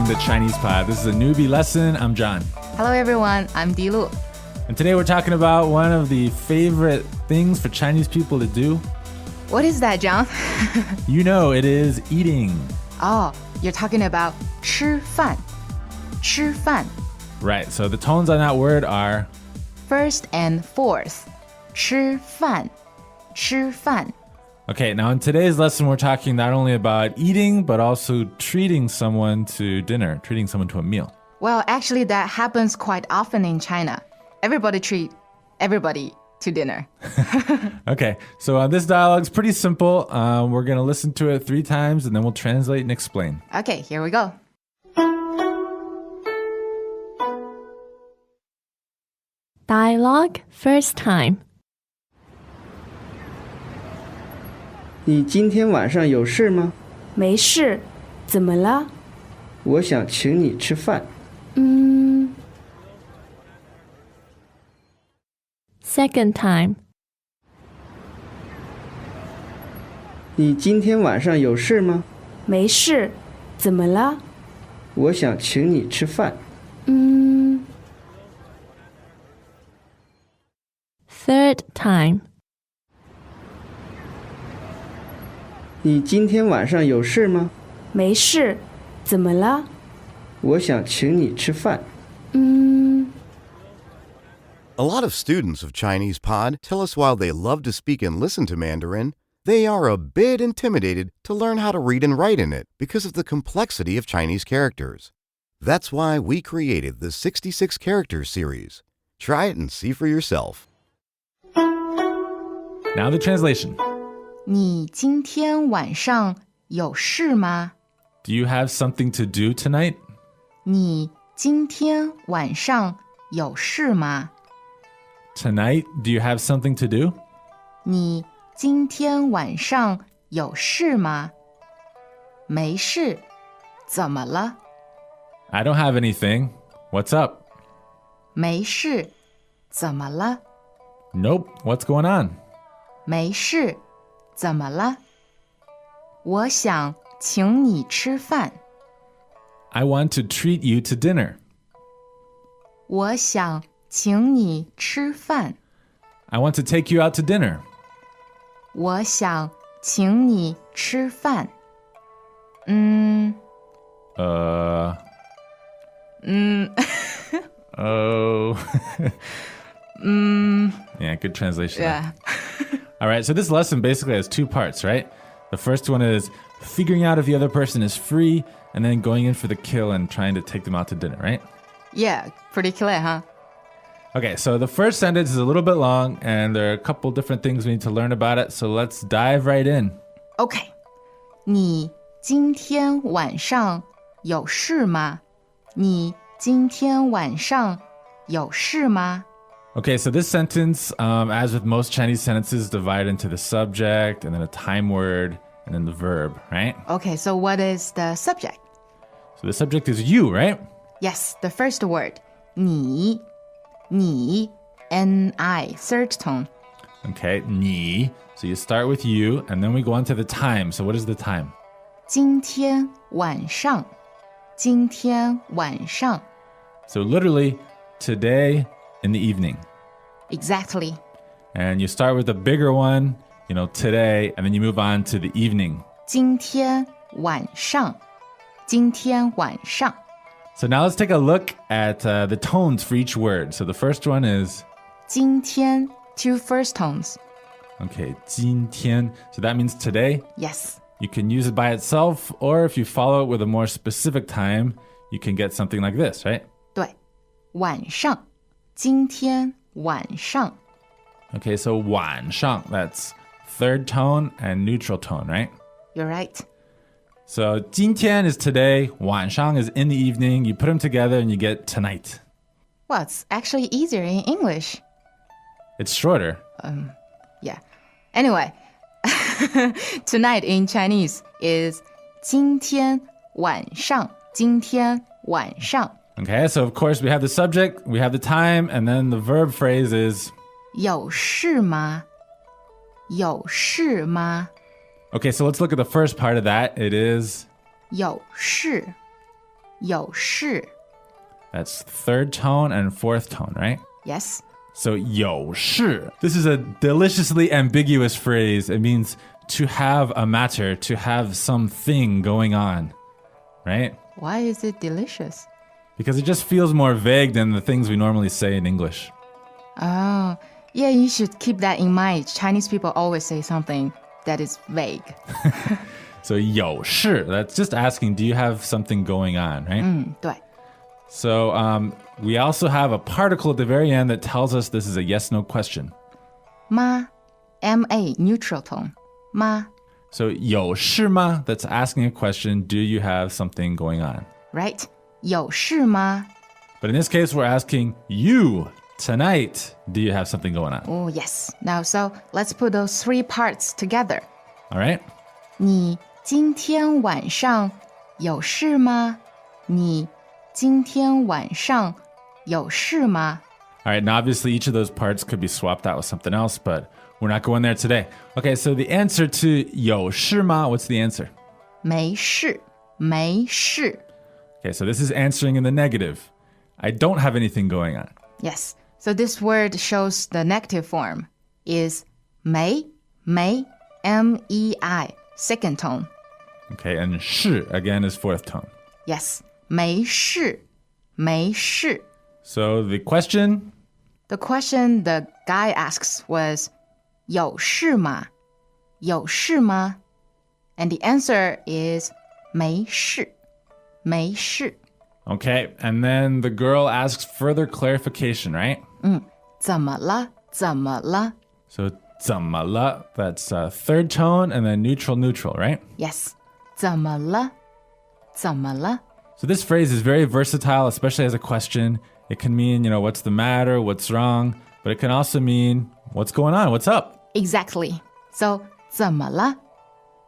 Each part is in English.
the Chinese Pod. This is a newbie lesson. I'm John. Hello everyone, I'm Dilu. And today we're talking about one of the favorite things for Chinese people to do. What is that, John? You know, it is eating. Oh, you're talking about 吃饭. 吃饭. Right, so the tones on that word are First and fourth. 吃饭. 吃饭. Okay, now in today's lesson, we're talking not only about eating, but also treating someone to dinner, treating someone to a meal. Well, actually, that happens quite often in China. Everybody treat everybody to dinner. Okay, so this dialogue's pretty simple. We're going to listen to it 3 times, and then we'll translate and explain. Okay, here we go. Dialogue first time. 你今天晚上有事吗？没事，怎么了？我想请你吃饭。Second time. 你今天晚上有事吗？没事，怎么了？我想请你吃饭。Third time. 你今天晚上有事吗？没事，怎么了？我想请你吃饭。A lot of students of Chinese Pod tell us while they love to speak and listen to Mandarin, they are a bit intimidated to learn how to read and write in it because of the complexity of Chinese characters. That's why we created the 66 Characters series. Try it and see for yourself. Now the translation. 你今天晚上有事吗？ Do you have something to do tonight? 你今天晚上有事吗？ Tonight, do you have something to do? 你今天晚上有事吗？没事，怎么了？ I don't have anything. What's up? 没事，怎么了？ Nope. What's going on? 没事，怎么了？我想请你吃饭。 I want to treat you to dinner. 我想请你吃饭。 I want to take you out to dinner. 我想请你吃饭。Oh. Yeah, good translation. Yeah. All right, so this lesson basically has 2 parts, right? The first one is figuring out if the other person is free, and then going in for the kill and trying to take them out to dinner, right? Yeah, pretty clear, huh? Okay, so the first sentence is a little bit long, and there are a couple different things we need to learn about it, so let's dive right in. Okay. 你今天晚上有事吗？你今天晚上有事吗？ Okay, so this sentence, as with most Chinese sentences, divided into the subject, and then a time word, and then the verb, right? Okay, so what is the subject? So the subject is you, right? Yes, the first word. 你 N-I, third tone. Okay, 你. So you start with you, and then we go on to the time. So what is the time? 今天晚上今天晚上 So literally, today in the evening. Exactly. And you start with the bigger one, today, and then you move on to the evening. 今天晚上今天晚上 So now let's take a look at the tones for each word. So the first one is 今天 two first tones. okay, 今天. So that means today. Yes. You can use it by itself, or if you follow it with a more specific time, you can get something like this, right? 对晚上今天晚上 Okay, so 晚上, that's third tone and neutral tone, right? You're right. So 今天 is today, 晚上 is in the evening. You put them together and you get tonight. Well, it's actually easier in English. It's shorter. Yeah. Anyway, tonight in Chinese is 今天晚上今天晚上 Okay, so of course we have the subject, we have the time, and then the verb phrase is 有事吗？有事吗？ Okay, so let's look at the first part of that. It is 有事有事 That's third tone and fourth tone, right? Yes. So 有事. This is a deliciously ambiguous phrase. It means to have a matter, to have something going on, right? Why is it delicious? Because it just feels more vague than the things we normally say in English. Oh, yeah, you should keep that in mind. Chinese people always say something that is vague. So 有事, that's just asking, do you have something going on, right? 对 So we also have a particle at the very end that tells us this is a yes-no question. 吗 M-A, neutral tone. 吗 So 有事吗? That's asking a question, do you have something going on? Right? 有事吗 But in this case, we're asking you, tonight, do you have something going on? Oh, yes. Now, so let's put those three parts together. All right? 你今天晚上有事吗？你今天晚上有事吗？ All right, now obviously each of those parts could be swapped out with something else, but we're not going there today. Okay, so the answer to 有事吗? What's the answer? 没事，没事。 Okay, so this is answering in the negative. I don't have anything going on. Yes. So this word shows the negative form is 没 M-E-I, second tone. Okay, and 是 again is fourth tone. Yes. 没事，没事。 So the question, The question the guy asks was 有事吗？有事吗？ And the answer is 没事，没事。 okay, and then the girl asks further clarification, right? 怎么了？怎么了？ So 怎么了? That's third tone and then neutral, right? Yes. 怎么了？怎么了？ So this phrase is very versatile, especially as a question. It can mean, what's the matter, what's wrong, but it can also mean what's going on, what's up. Exactly. So 怎么了？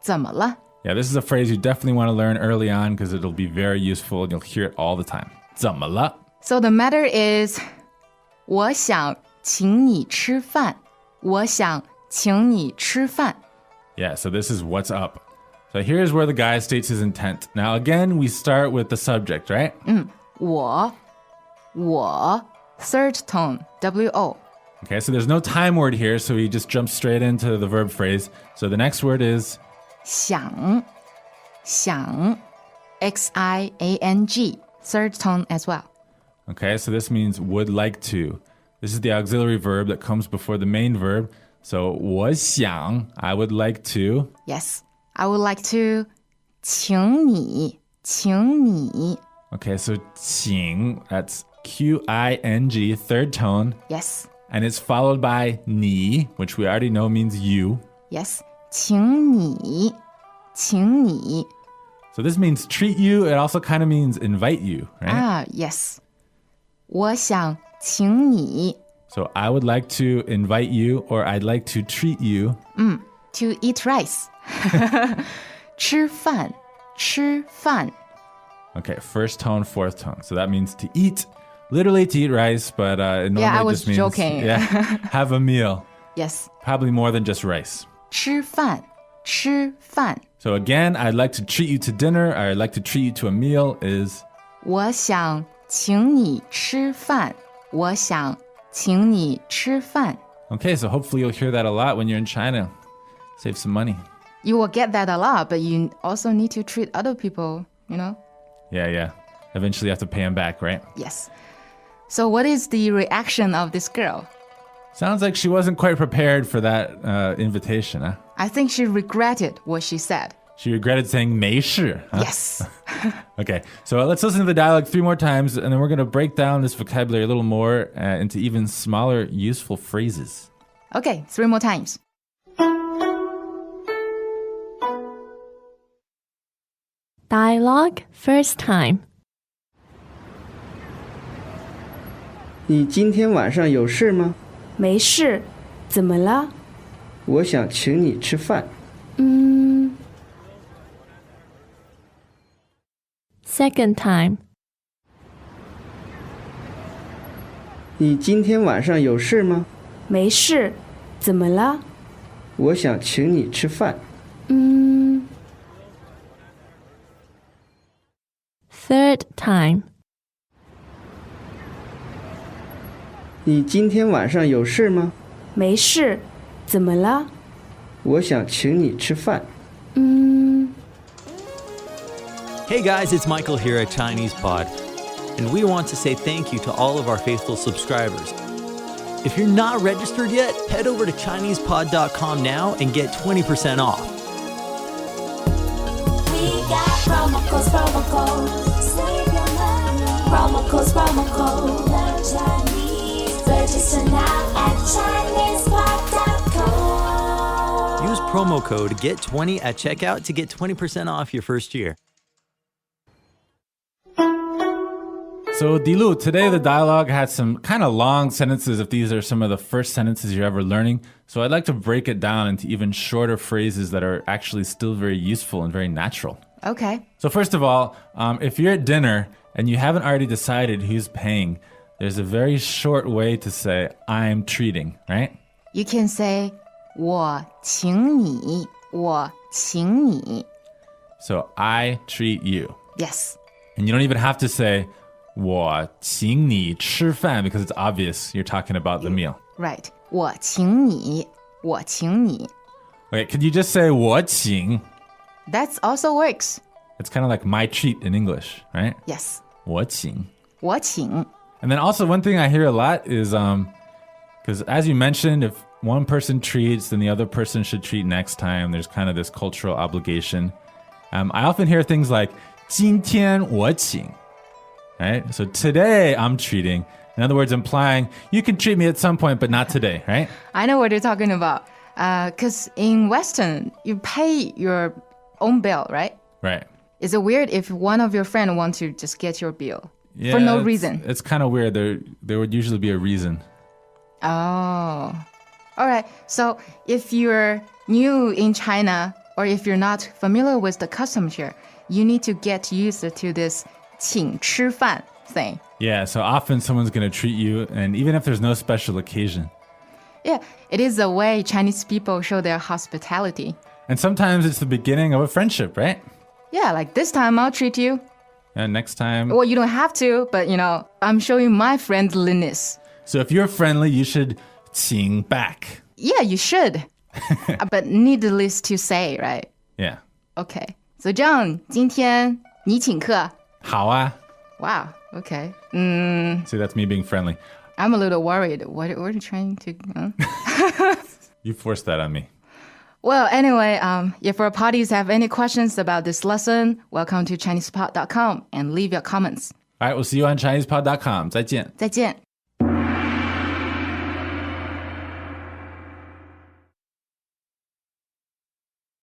怎么了？ Yeah, this is a phrase you definitely want to learn early on because it'll be very useful and you'll hear it all the time. 怎么了? So the matter is 我想请你吃饭。我想请你吃饭。 Yeah, so this is what's up. So here's where the guy states his intent. Now again, we start with the subject, right? 我 third tone, W-O. Okay, so there's no time word here, so he just jumps straight into the verb phrase. So the next word is 想 X-I-A-N-G, third tone as well. okay, so this means would like to. This is the auxiliary verb that comes before the main verb. So 我想, I would like to. Yes, I would like to 请你 Okay, so 请, that's Q-I-N-G, third tone. Yes, And it's followed by 你, which we already know means you. yes, 请你 So this means treat you. It also kind of means invite you, right? Ah, yes. 我想请你 So I would like to invite you or I'd like to treat you. to eat rice. 吃饭 Okay, first tone, fourth tone. So that means to eat, literally to eat rice, but it normally I was just means joking. yeah, have a meal. Yes, Probably more than just rice. 吃饭 So again, I'd like to treat you to dinner, or I'd like to treat you to a meal is 我想请你吃饭我想请你吃饭 okay, so hopefully you'll hear that a lot when you're in China. Save some money. You will get that a lot, but you also need to treat other people, you know? Yeah. Eventually you have to pay them back, right? Yes. So what is the reaction of this girl? Sounds like she wasn't quite prepared for that invitation, huh? I think she regretted what she said. She regretted saying 没事, huh? Yes. Okay, so let's listen to the dialogue 3 more times, and then we're going to break down this vocabulary a little more into even smaller, useful phrases. Okay, 3 more times. Dialogue first time. 你今天晚上有事吗？没事，怎么了？我想请你吃饭。 Second time. 你今天晚上有事吗？没事，怎么了？我想请你吃饭。Third time. 你今天晚上有事吗？没事，怎么了？我想请你吃饭。Hey guys, it's Michael here at Chinese Pod, and we want to say thank you to all of our faithful subscribers. If you're not registered yet, head over to ChinesePod.com now and get 20% off. We got promo codes. Save your money. Promo codes. Learn Chinese. Register now at ChinesePod.com. Use promo code GET20 at checkout to get 20% off your first year. So, Dilu, today the dialogue had some kind of long sentences if these are some of the first sentences you're ever learning. So I'd like to break it down into even shorter phrases that are actually still very useful and very natural. Okay. So first of all, if you're at dinner and you haven't already decided who's paying, there's a very short way to say, I'm treating, right? You can say, 我请你,我请你. So I treat you. Yes. And you don't even have to say, 我请你吃饭 because it's obvious you're talking about the meal. Right. 我请你,我请你. Okay, could you just say 我请? That also works. It's kind of like my treat in English, right? Yes. 我请. 我请. And then also one thing I hear a lot is, because as you mentioned, if one person treats, then the other person should treat next time. There's kind of this cultural obligation. I often hear things like 今天我请. Right? So today I'm treating. In other words, implying you can treat me at some point, but not today, right? I know what you're talking about. Because in Western, you pay your own bill, right? Right. Is it weird if one of your friends wants to just get your bill Yeah, for no reason? It's kind of weird. There would usually be a reason. Oh. All right. So if you're new in China or if you're not familiar with the customs here, you need to get used to this 请吃饭 thing. Yeah, so often someone's going to treat you, and even if there's no special occasion. Yeah, it is a way Chinese people show their hospitality. And sometimes it's the beginning of a friendship, right? Yeah, like this time I'll treat you. And next time. Well, you don't have to, but I'm showing my friendliness. So if you're friendly, you should 请 back. Yeah, you should. But needless to say, right? Yeah. Okay. So 这样今天你请客. 好啊. Wow. Okay. See, that's me being friendly. I'm a little worried. What are you trying to... You forced that on me. Well, anyway, if our parties have any questions about this lesson, welcome to ChinesePod.com and leave your comments. All right, we'll see you on ChinesePod.com. 再见. 再见.